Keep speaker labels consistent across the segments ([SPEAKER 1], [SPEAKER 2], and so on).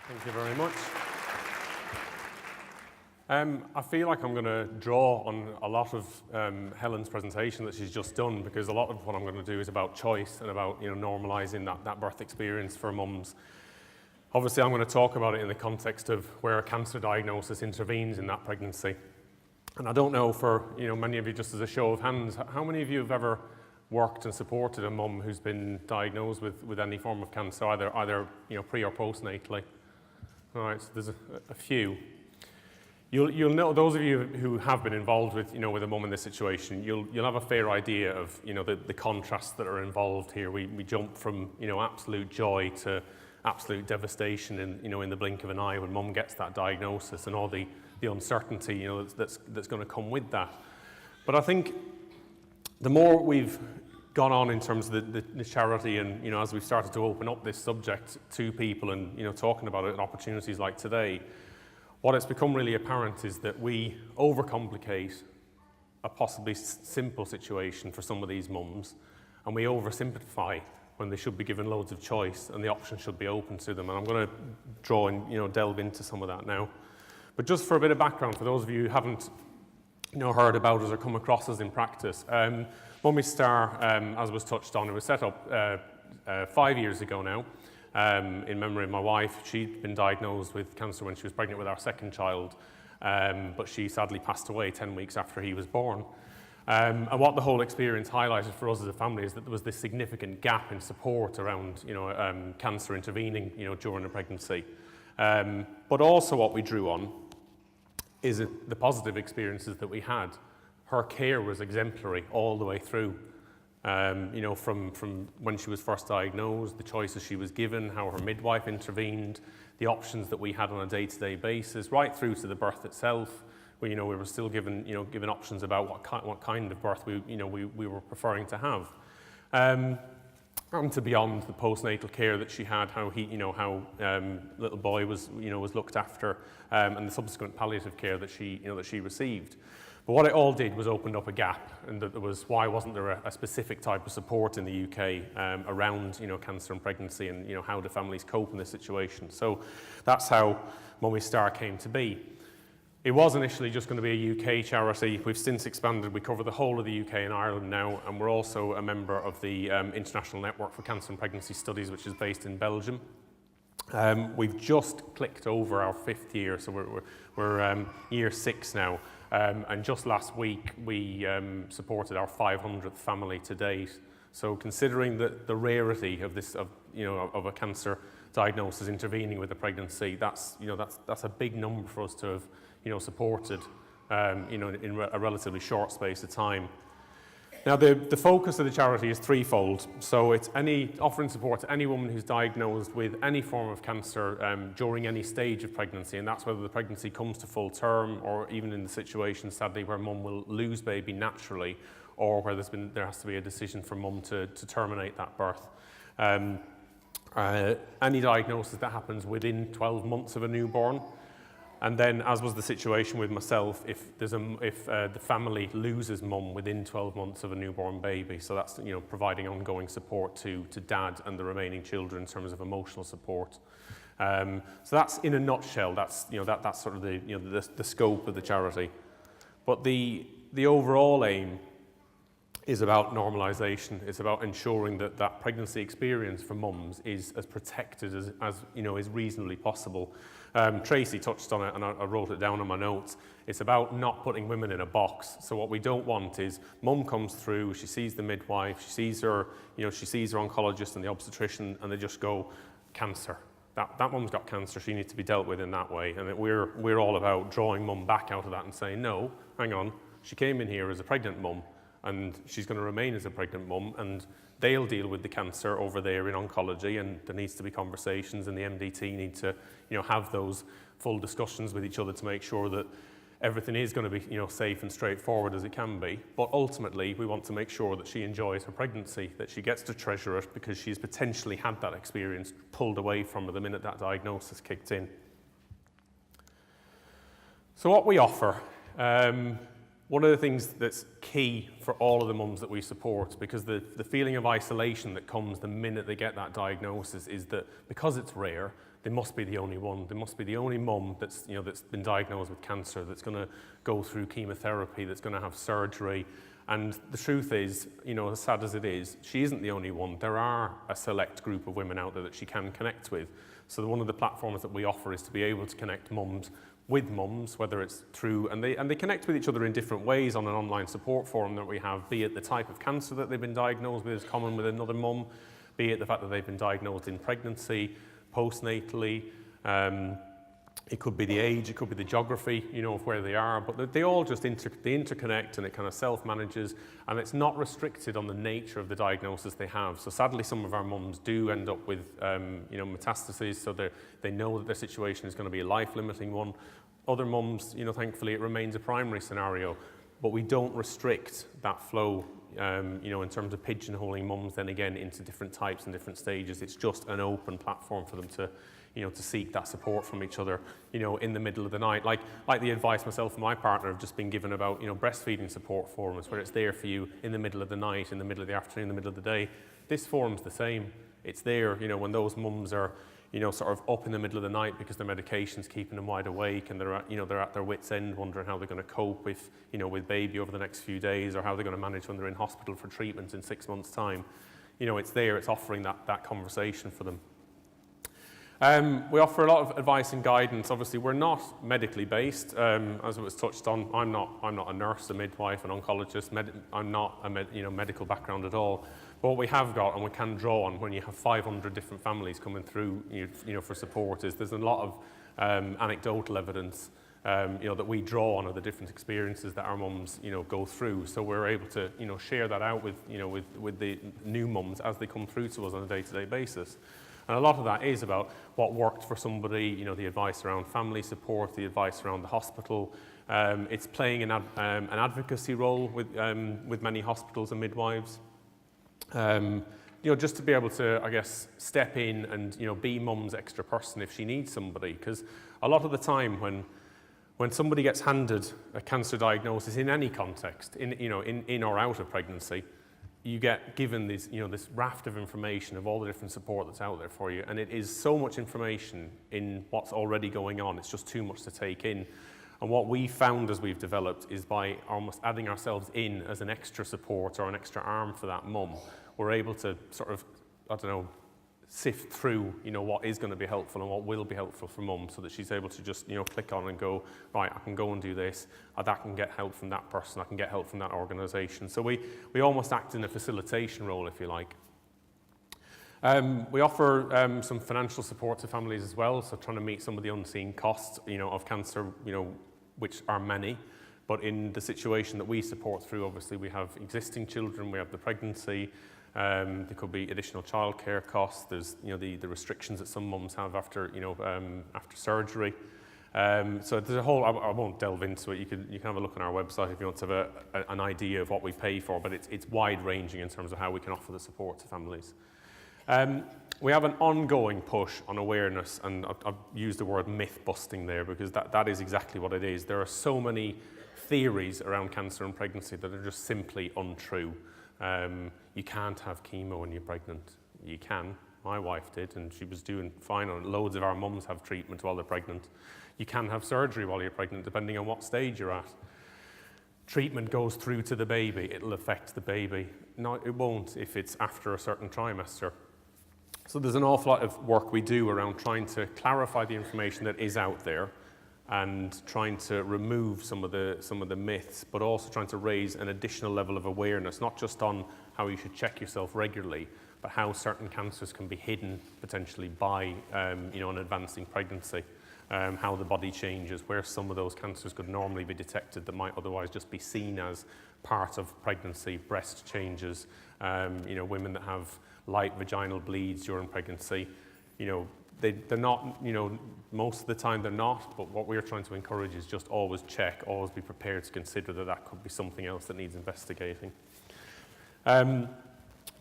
[SPEAKER 1] Thank you very much. I feel like I'm going to draw on a lot of Helen's presentation that she's just done, because a lot of what I'm going to do is about choice and about normalising that birth experience for mums. Obviously, I'm going to talk about it in the context of where a cancer diagnosis intervenes in that pregnancy. And I don't know, for many of you, just as a show of hands, how many of you have ever worked and supported a mum who's been diagnosed with any form of cancer, either pre or postnatally? All right, so there's a few. You'll know, those of you who have been involved with with a mum in this situation, you'll have a fair idea of the contrasts that are involved here. We jump from absolute joy to absolute devastation in the blink of an eye when mum gets that diagnosis, and all the uncertainty that's going to come with that. But I think the more we've gone on in terms of the charity, and as we've started to open up this subject to people and talking about it at opportunities like today, what it's become really apparent is that we overcomplicate a possibly simple situation for some of these mums, and we oversimplify when they should be given loads of choice and the options should be open to them. And I'm going to draw and delve into some of that now. But just for a bit of background, for those of you who haven't heard about us or come across us in practice, Mummy Star, as was touched on, it was set up 5 years ago now. In memory of my wife. She'd been diagnosed with cancer when she was pregnant with our second child, but she sadly passed away 10 weeks after he was born. And what the whole experience highlighted for us as a family is that there was this significant gap in support around cancer intervening during a pregnancy. But also what we drew on is the positive experiences that we had. Her care was exemplary all the way through. From when she was first diagnosed, the choices she was given, how her midwife intervened, the options that we had on a day-to-day basis, right through to the birth itself. We were still given options about what kind of birth we were preferring to have, and to beyond the postnatal care that she had, how little boy was looked after, and the subsequent palliative care that she received. But what it all did was opened up a gap, and that why wasn't there a specific type of support in the UK around cancer and pregnancy, and how do families cope in this situation? So that's how Mummy Star came to be. It was initially just going to be a UK charity. We've since expanded. We cover the whole of the UK and Ireland now, and we're also a member of the International Network for Cancer and Pregnancy Studies, which is based in Belgium. We've just clicked over our 5th year, so we're year 6 now. And just last week, we supported our 500th family to date. So considering the rarity of this, of a cancer diagnosis intervening with a pregnancy, that's a big number for us to have, supported, in a relatively short space of time. Now, the focus of the charity is threefold. So it's offering support to any woman who's diagnosed with any form of cancer during any stage of pregnancy, and that's whether the pregnancy comes to full term, or even in the situation, sadly, where mum will lose baby naturally, or where there has to be a decision for mum to terminate that birth. Any diagnosis that happens within 12 months of a newborn. And then, as was the situation with myself, if the family loses mum within 12 months of a newborn baby, so that's providing ongoing support to dad and the remaining children in terms of emotional support. So that's, in a nutshell, that's that's sort of the scope of the charity. But the overall aim is about normalisation. It's about ensuring that pregnancy experience for mums is as protected as is reasonably possible. Tracy touched on it, and I wrote it down on my notes. It's about not putting women in a box. So what we don't want is mum comes through, she sees the midwife, she sees her oncologist and the obstetrician, and they just go, cancer. That mum's got cancer, she needs to be dealt with in that way. And we're all about drawing mum back out of that and saying, no, hang on, she came in here as a pregnant mum, and she's going to remain as a pregnant mum, and they'll deal with the cancer over there in oncology, and there needs to be conversations, and the MDT need to have those full discussions with each other to make sure that everything is going to be safe and straightforward as it can be. But ultimately, we want to make sure that she enjoys her pregnancy, that she gets to treasure it, because she's potentially had that experience pulled away from her the minute that diagnosis kicked in. So what we offer, one of the things that's key for all of the mums that we support, because the feeling of isolation that comes the minute they get that diagnosis is that because it's rare, they must be the only one. They must be the only mum that's, that's been diagnosed with cancer, that's going to go through chemotherapy, that's going to have surgery. And the truth is, as sad as it is, she isn't the only one. There are a select group of women out there that she can connect with. So one of the platforms that we offer is to be able to connect mums with mums, whether it's through, and they connect with each other in different ways on an online support forum that we have, be it the type of cancer that they've been diagnosed with is common with another mum, be it the fact that they've been diagnosed in pregnancy, postnatally, it could be the age, it could be the geography, of where they are, but they all just interconnect, and it kind of self-manages, and it's not restricted on the nature of the diagnosis they have. So sadly, some of our mums do end up with, metastases, so they know that their situation is going to be a life-limiting one. Other mums, thankfully, it remains a primary scenario, but we don't restrict that flow, in terms of pigeonholing mums then again into different types and different stages. It's just an open platform for them to seek that support from each other, in the middle of the night. Like the advice myself and my partner have just been given about, breastfeeding support forums, where it's there for you in the middle of the night, in the middle of the afternoon, in the middle of the day. This forum's the same. It's there, when those mums are, sort of up in the middle of the night because their medication's keeping them wide awake, and they're at their wits' end, wondering how they're going to cope with, with baby over the next few days, or how they're going to manage when they're in hospital for treatment in 6 months' time. It's there, it's offering that conversation for them. We offer a lot of advice and guidance. Obviously, we're not medically based, as it was touched on. I'm not a nurse, a midwife, an oncologist. I'm not a medical background at all. But what we have got, and we can draw on when you have 500 different families coming through, for support, is there's a lot of anecdotal evidence, that we draw on of the different experiences that our mums, go through. So we're able to, share that out with, with the new mums as they come through to us on a day-to-day basis. And a lot of that is about what worked for somebody, the advice around family support, the advice around the hospital. It's playing an advocacy role with many hospitals and midwives. Just to be able to, I guess, step in and, be mum's extra person if she needs somebody. Because a lot of the time when somebody gets handed a cancer diagnosis in any context, in or out of pregnancy, you get given this raft of information of all the different support that's out there for you, and it is so much information in what's already going on. It's just too much to take in. And what we found as we've developed is by almost adding ourselves in as an extra support or an extra arm for that mum, we're able to sort of, sift through, what is going to be helpful and what will be helpful for mum, so that she's able to just, click on and go, right, I can go and do this, or that can get help from that person, I can get help from that organisation. So we almost act in a facilitation role, if you like. We offer some financial support to families as well, so trying to meet some of the unseen costs, of cancer, which are many. But in the situation that we support through, obviously, we have existing children, we have the pregnancy, there could be additional childcare costs. There's, the restrictions that some mums have after, after surgery. So there's a whole, I won't delve into it. You can have a look on our website if you want to have an idea of what we pay for, but it's wide ranging in terms of how we can offer the support to families. We have an ongoing push on awareness, and I've used the word myth busting there because that is exactly what it is. There are so many theories around cancer and pregnancy that are just simply untrue. You can't have chemo when you're pregnant. You can. My wife did, and she was doing fine on it. Loads of our mums have treatment while they're pregnant. You can have surgery while you're pregnant, depending on what stage you're at. Treatment goes through to the baby. It'll affect the baby. No, it won't if it's after a certain trimester. So there's an awful lot of work we do around trying to clarify the information that is out there and trying to remove some of the myths, but also trying to raise an additional level of awareness, not just on how you should check yourself regularly, but how certain cancers can be hidden potentially by an advancing pregnancy, how the body changes, where some of those cancers could normally be detected that might otherwise just be seen as part of pregnancy, breast changes, women that have light vaginal bleeds during pregnancy, they're not, most of the time they're not, but what we're trying to encourage is just always check, always be prepared to consider that could be something else that needs investigating.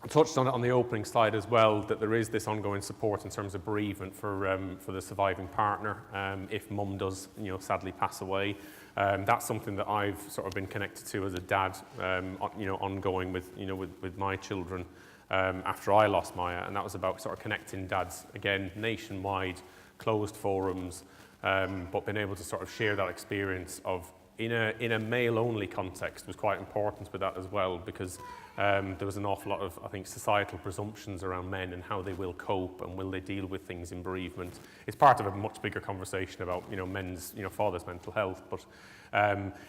[SPEAKER 1] I touched on it on the opening slide as well, that there is this ongoing support in terms of bereavement for the surviving partner if mum does, sadly pass away. That's something that I've sort of been connected to as a dad, ongoing with my children after I lost Maya, and that was about sort of connecting dads, again, nationwide, closed forums, but being able to sort of share that experience of in a male-only context was quite important with that as well, because there was an awful lot of, I think, societal presumptions around men and how they will cope and will they deal with things in bereavement. It's part of a much bigger conversation about, men's, fathers' mental health, but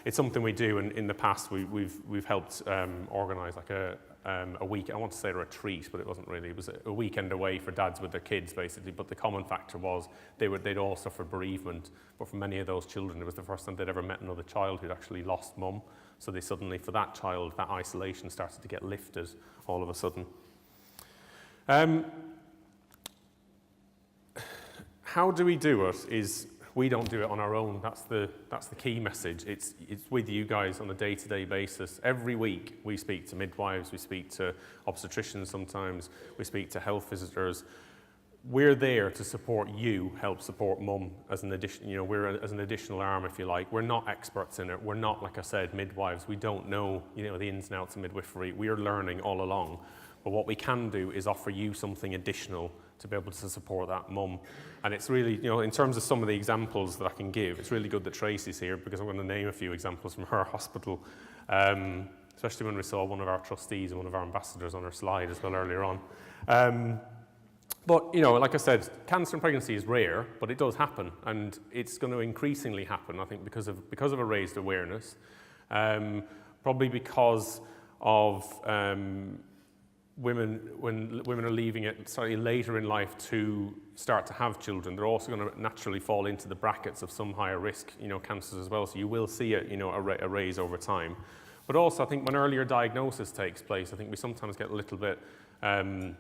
[SPEAKER 1] it's something we do, and in the past we've helped organise like a week, I want to say a retreat, but it wasn't really, it was a weekend away for dads with their kids basically, but the common factor was they'd all suffered bereavement, but for many of those children it was the first time they'd ever met another child who'd actually lost mum, so they suddenly, for that child, that isolation started to get lifted all of a sudden. How do we do it is, we don't do it on our own. That's the key message. It's with you guys on a day-to-day basis. Every week we speak to midwives, we speak to obstetricians sometimes, we speak to health visitors. We're there to support you, help support mum as an addition, we're as an additional arm, if you like. We're not experts in it. We're not, like I said, midwives. We don't know, the ins and outs of midwifery. We are learning all along. But what we can do is offer you something additional to be able to support that mum. And it's really, in terms of some of the examples that I can give, it's really good that Tracy's here, because I'm going to name a few examples from her hospital, especially when we saw one of our trustees and one of our ambassadors on her slide as well earlier on. But, like I said, cancer in pregnancy is rare, but it does happen, and it's going to increasingly happen, I think, because of a raised awareness, probably because of women, when women are leaving it slightly later in life to start to have children, they're also going to naturally fall into the brackets of some higher risk, cancers as well. So you will see a raise over time. But also, I think when earlier diagnosis takes place, I think we sometimes get a little bit, I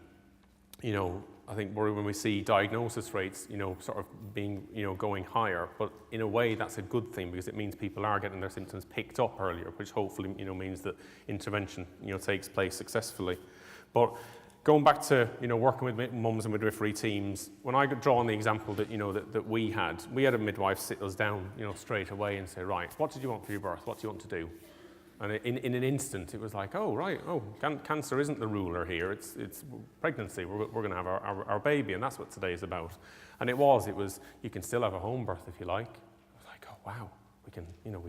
[SPEAKER 1] think worried when we see diagnosis rates, sort of being, going higher. But in a way, that's a good thing, because it means people are getting their symptoms picked up earlier, which hopefully, means that intervention, takes place successfully. But going back to, working with mums and midwifery teams, when I draw on the example that, that we had a midwife sit us down, straight away and say, right, what did you want for your birth? What do you want to do? And in an instant, it was like, oh, right, cancer isn't the ruler here. It's pregnancy. We're going to have our baby, and that's what today is about. And it was, you can still have a home birth if you like. I was like, oh, wow, we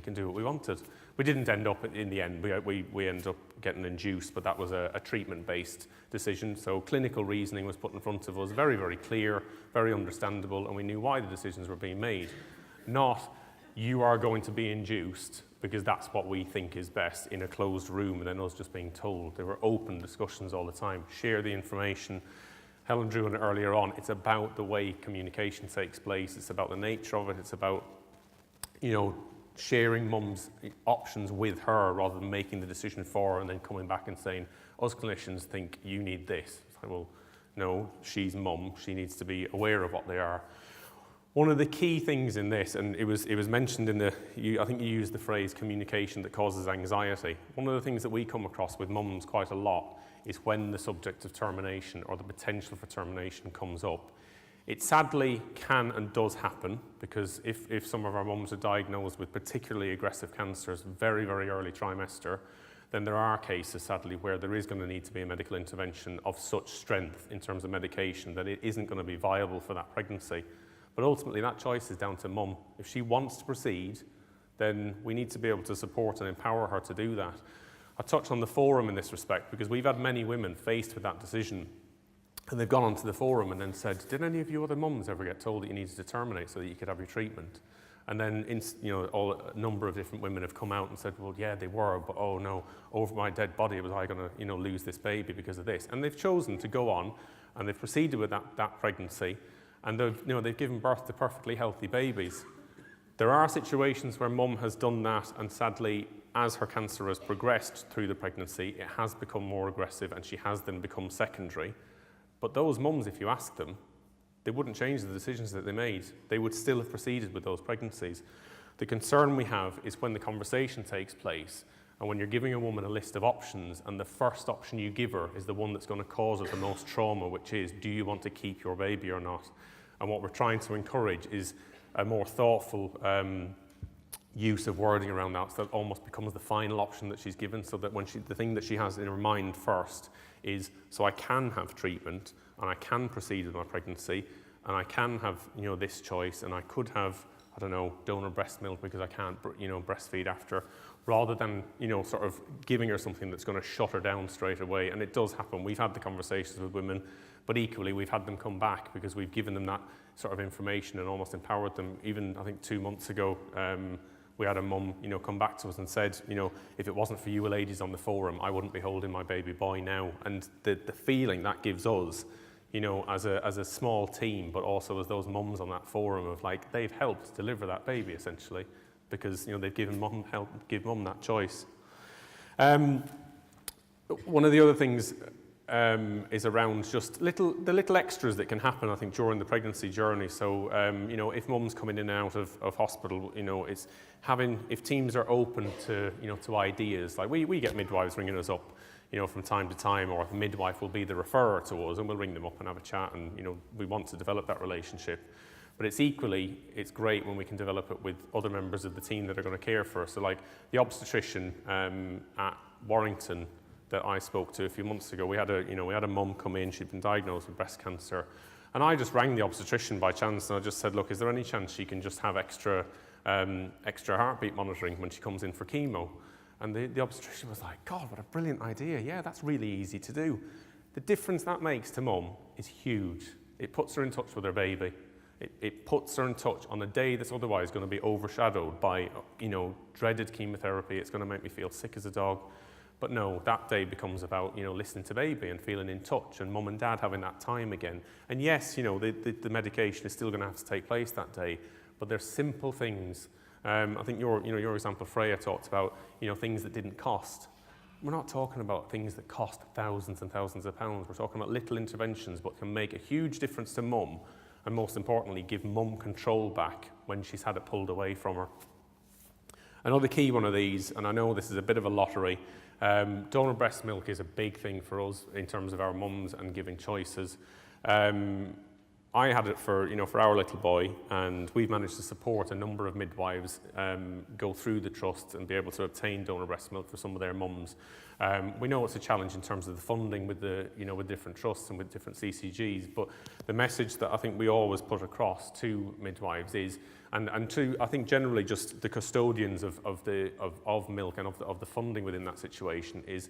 [SPEAKER 1] can do what we wanted. We didn't end up, in the end, we ended up getting induced, but that was a treatment-based decision. So clinical reasoning was put in front of us, very, very clear, very understandable, and we knew why the decisions were being made. Not, you are going to be induced, because that's what we think is best in a closed room, and then us just being told. There were open discussions all the time. Share the information. Helen drew on it earlier on. It's about the way communication takes place. It's about the nature of it. It's about, sharing mum's options with her rather than making the decision for her and then coming back and saying, us clinicians think you need this. It's like, well, no, she's mum. She needs to be aware of what they are. One of the key things in this, and it was mentioned in I think you used the phrase communication that causes anxiety. One of the things that we come across with mums quite a lot is when the subject of termination or the potential for termination comes up. It sadly can and does happen, because if some of our mums are diagnosed with particularly aggressive cancers very, very early trimester, then there are cases, sadly, where there is going to need to be a medical intervention of such strength in terms of medication that it isn't going to be viable for that pregnancy. But ultimately, that choice is down to mum. If she wants to proceed, then we need to be able to support and empower her to do that. I touched on the forum in this respect, because we've had many women faced with that decision, and they've gone onto the forum and then said, did any of you other mums ever get told that you needed to terminate so that you could have your treatment? And then, a number of different women have come out and said, well, yeah, they were, but oh no, over my dead body was I going to, lose this baby because of this? And they've chosen to go on, and they've proceeded with that pregnancy, and they've given birth to perfectly healthy babies. There are situations where mum has done that, and sadly, as her cancer has progressed through the pregnancy, it has become more aggressive, and she has then become secondary. But those mums, if you ask them, they wouldn't change the decisions that they made. They would still have proceeded with those pregnancies. The concern we have is when the conversation takes place And when you're giving a woman a list of options and the first option you give her is the one that's going to cause her the most trauma, which is, do you want to keep your baby or not? And what we're trying to encourage is a more thoughtful use of wording around that, so that almost becomes the final option that she's given, so that when the thing that she has in her mind first is, so I can have treatment and I can proceed with my pregnancy and I can have, this choice, and I could have, I don't know, donor breast milk because I can't, breastfeed after, rather than, sort of giving her something that's going to shut her down straight away. And it does happen. We've had the conversations with women, but equally we've had them come back because we've given them that sort of information and almost empowered them. Even, I think 2 months ago, we had a mum, come back to us and said, if it wasn't for you ladies on the forum, I wouldn't be holding my baby boy now. And the feeling that gives us, as a small team, but also as those mums on that forum of like, they've helped deliver that baby essentially, because, they've given mum, give mum that choice. One of the other things is around just the little extras that can happen, I think, during the pregnancy journey. So, if mum's coming in and out of hospital, it's if teams are open to, to ideas, like we get midwives ringing us up, from time to time, or a midwife will be the referrer to us and we'll ring them up and have a chat, and, we want to develop that relationship. But it's great when we can develop it with other members of the team that are going to care for us. So like the obstetrician at Warrington that I spoke to a few months ago, we had a mum come in, she'd been diagnosed with breast cancer. And I just rang the obstetrician by chance and I just said, look, is there any chance she can just have extra heartbeat monitoring when she comes in for chemo? And the obstetrician was like, God, what a brilliant idea. Yeah, that's really easy to do. The difference that makes to mum is huge. It puts her in touch with her baby. It puts her in touch on a day that's otherwise going to be overshadowed by, dreaded chemotherapy. It's going to make me feel sick as a dog. But no, that day becomes about, listening to baby and feeling in touch, and mum and dad having that time again. And yes, the medication is still going to have to take place that day, but there's simple things. I think your example, Freya, talked about, things that didn't cost. We're not talking about things that cost thousands and thousands of pounds. We're talking about little interventions, but can make a huge difference to mum, and most importantly, give mum control back when she's had it pulled away from her. Another key one of these, and I know this is a bit of a lottery, donor breast milk is a big thing for us in terms of our mums and giving choices. I had it for our little boy, and we've managed to support a number of midwives go through the trust and be able to obtain donor breast milk for some of their mums. We know it's a challenge in terms of the funding with with different trusts and with different CCGs, but the message that I think we always put across to midwives is, and to, I think, generally just the custodians of milk and of the funding within that situation, is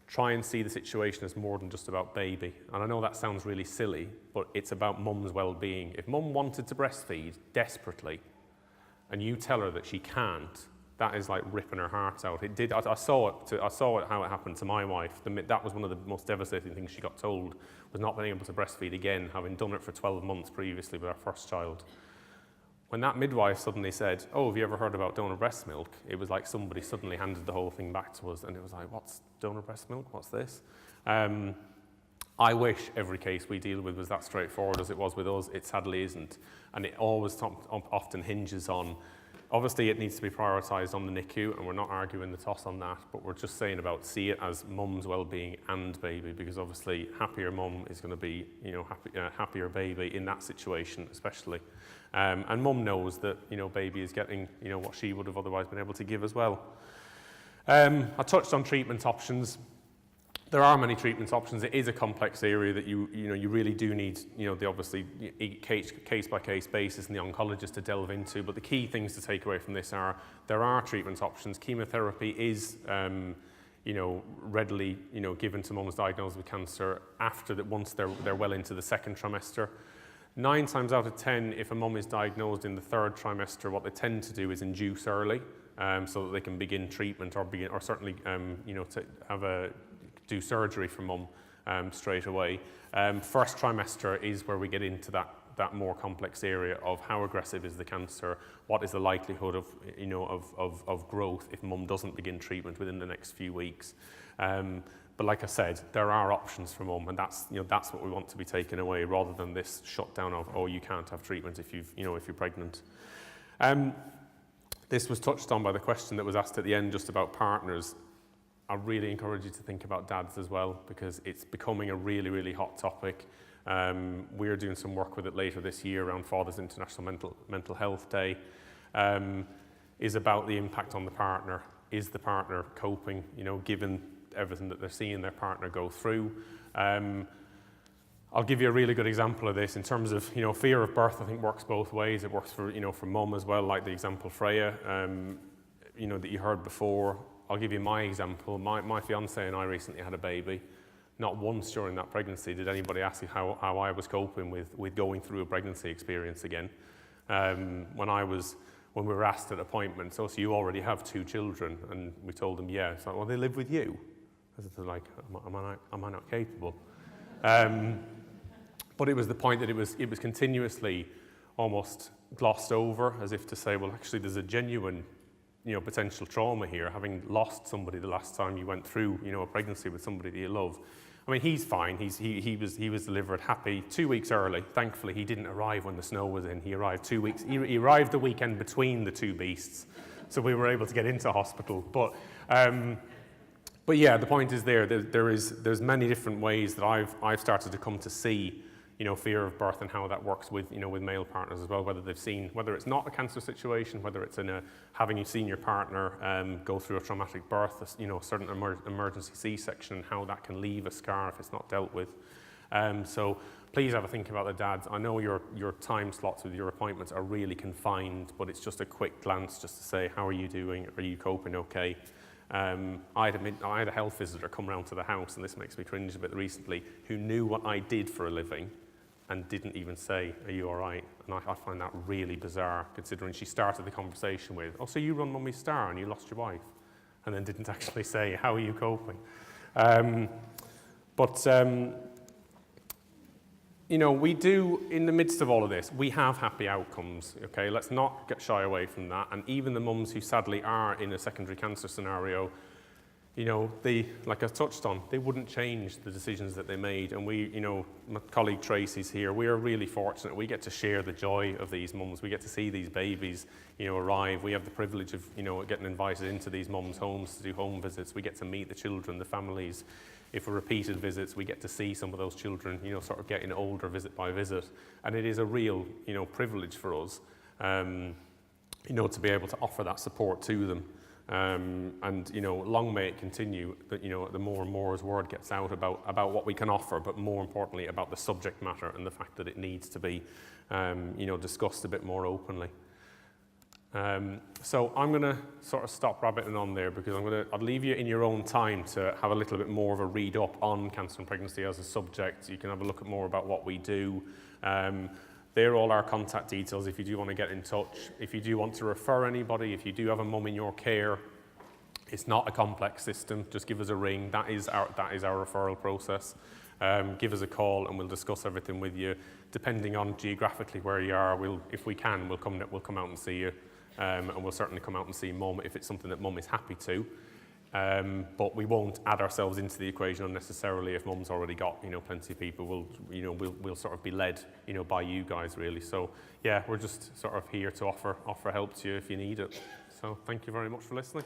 [SPEAKER 1] try and see the situation as more than just about baby. And I know that sounds really silly, but it's about mum's well-being. If mum wanted to breastfeed desperately, and you tell her that she can't, that is like ripping her heart out. It did. I saw it how it happened to my wife. That was one of the most devastating things she got told, was not being able to breastfeed again, having done it for 12 months previously with our first child. When that midwife suddenly said, oh, have you ever heard about donor breast milk? It was like somebody suddenly handed the whole thing back to us, and it was like, what's donor breast milk? What's this? I wish every case we deal with was that straightforward as it was with us. It sadly isn't. And it always often hinges on, obviously it needs to be prioritised on the NICU, and we're not arguing the toss on that, but we're just saying about see it as mum's well-being and baby, because obviously happier mum is going to be, happier baby in that situation especially. And mum knows that, baby is getting, what she would have otherwise been able to give as well. I touched on treatment options. There are many treatment options. It is a complex area that you really do need, the obviously case-by-case basis and the oncologist to delve into. But the key things to take away from this are there are treatment options. Chemotherapy is, readily, given to mums diagnosed with cancer once they're well into the second trimester. 9 times out of 10, if a mum is diagnosed in the 3rd trimester, what they tend to do is induce early, so that they can begin treatment or certainly, do surgery for mum straight away. 1st trimester is where we get into that more complex area of how aggressive is the cancer, what is the likelihood of growth if mum doesn't begin treatment within the next few weeks. But like I said, there are options for mum, and that's what we want to be taken away, rather than this shutdown of, oh, you can't have treatment if you're pregnant. This was touched on by the question that was asked at the end just about partners. I really encourage you to think about dads as well, because it's becoming a really, really hot topic. We're doing some work with it later this year around Father's International Mental Health Day. Is about the impact on the partner. Is the partner coping, given everything that they're seeing their partner go through? I'll give you a really good example of this in terms of, fear of birth. I think works both ways. It works for, for mum as well, like the example Freya, that you heard before. I'll give you my example. My fiance and I recently had a baby. Not once during that pregnancy did anybody ask me how I was coping with going through a pregnancy experience again. When we were asked at appointment, so you already have 2 children, and we told them, yeah. It's like, well, they live with you. They're like, am I not capable? But it was the point that it was continuously almost glossed over, as if to say, well, actually, there's a genuine, potential trauma here, having lost somebody the last time you went through, a pregnancy with somebody that you love. I mean, he's fine. He was delivered happy 2 weeks early. Thankfully, he didn't arrive when the snow was in. He arrived 2 weeks. He arrived the weekend between the 2 beasts, so we were able to get into hospital. But yeah, the point is there's many different ways that I've started to come to see, fear of birth and how that works with, with male partners as well, whether it's not a cancer situation, whether it's having seen your partner go through a traumatic birth, a certain emergency C-section, and how that can leave a scar if it's not dealt with. So please have a think about the dads. I know your time slots with your appointments are really confined, but it's just a quick glance just to say, how are you doing? Are you coping okay? I had a health visitor come round to the house, and this makes me cringe a bit recently, who knew what I did for a living and didn't even say, are you all right? And I find that really bizarre, considering she started the conversation with, oh, so you run Mummy's Star and you lost your wife, and then didn't actually say, how are you coping? We do, in the midst of all of this, we have happy outcomes, okay? Let's not get shy away from that. And even the mums who sadly are in a secondary cancer scenario, like I touched on, they wouldn't change the decisions that they made. And we, my colleague Tracy's here, we are really fortunate. We get to share the joy of these mums. We get to see these babies, arrive. We have the privilege of, getting invited into these mums' homes to do home visits. We get to meet the children, the families. If we're repeated visits, we get to see some of those children, sort of getting older visit by visit. And it is a real, privilege for us, to be able to offer that support to them. Long may it continue that, the more and more as word gets out about what we can offer, but more importantly about the subject matter and the fact that it needs to be, discussed a bit more openly. So I'm going to sort of stop rabbiting on there, because I'll leave you in your own time to have a little bit more of a read up on cancer and pregnancy as a subject. You can have a look at more about what we do. They're all our contact details if you do want to get in touch. If you do want to refer anybody, if you do have a mum in your care, it's not a complex system. Just give us a ring. That is our referral process. Give us a call and we'll discuss everything with you. Depending on geographically where you are, if we can, we'll come out and see you. And we'll certainly come out and see mum if it's something that mum is happy to. But we won't add ourselves into the equation unnecessarily if mum's already got, plenty of people. We'll sort of be led, by you guys really. So yeah, we're just sort of here to offer help to you if you need it. So thank you very much for listening.